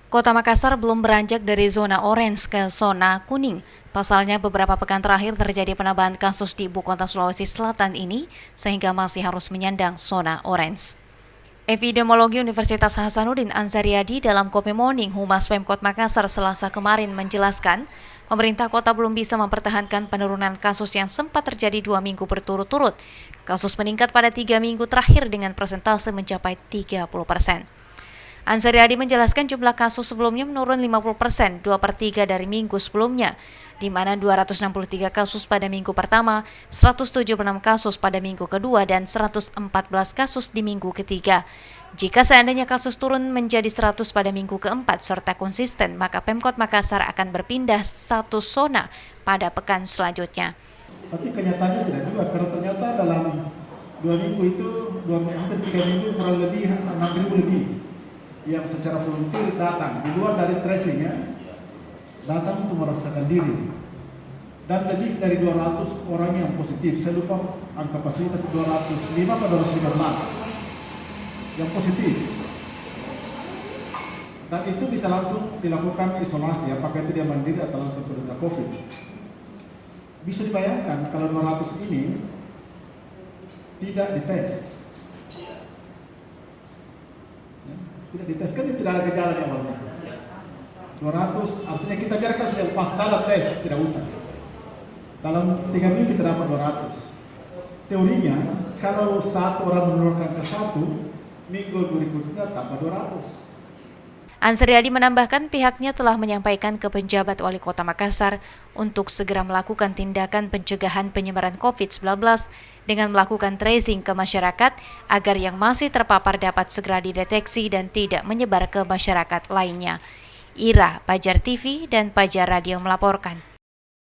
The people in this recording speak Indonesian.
Kota Makassar belum beranjak dari zona orange ke zona kuning. Pasalnya beberapa pekan terakhir terjadi penambahan kasus di ibu kota Sulawesi Selatan ini sehingga masih harus menyandang zona orange. Epidemiologi Universitas Hasanuddin Ansariadi dalam Kopi Morning Humas Pemkot Makassar Selasa kemarin menjelaskan, pemerintah kota belum bisa mempertahankan penurunan kasus yang sempat terjadi 2 minggu berturut-turut. Kasus meningkat pada 3 minggu terakhir dengan persentase mencapai 30%. Ansariadi menjelaskan jumlah kasus sebelumnya menurun 50%, 2/3 dari minggu sebelumnya, di mana 263 kasus pada minggu pertama, 176 kasus pada minggu kedua, dan 114 kasus di minggu ketiga. Jika seandainya kasus turun menjadi 100 pada minggu keempat serta konsisten, maka Pemkot Makassar akan berpindah status zona pada pekan selanjutnya. Tapi kenyataannya tidak juga, karena ternyata dalam 2 minggu itu, hampir 3 minggu, kurang lebih 6.000 lebih yang secara volunteer datang, di luar dari tracing ya, datang untuk merasakan diri. Dan lebih dari 200 orang yang positif, saya lupa angka pastinya, tapi 205 atau 215 yang positif. Dan itu bisa langsung dilakukan isolasi, apakah itu dia mandiri atau langsung penderita COVID. Bisa dibayangkan kalau 200 ini tidak dites. Tidak dites, kan tidak ada gejala yang awalnya. 200 artinya kita biarkan saja pas dalam tes, tidak usah. Dalam 3 minggu kita dapat 200. Teorinya kalau satu orang menurunkan ke satu, minggu berikutnya tambah 200. Ansariadi menambahkan pihaknya telah menyampaikan ke penjabat wali kota Makassar untuk segera melakukan tindakan pencegahan penyebaran COVID-19 dengan melakukan tracing ke masyarakat agar yang masih terpapar dapat segera dideteksi dan tidak menyebar ke masyarakat lainnya. Ira, Pajar TV dan Pajar Radio melaporkan.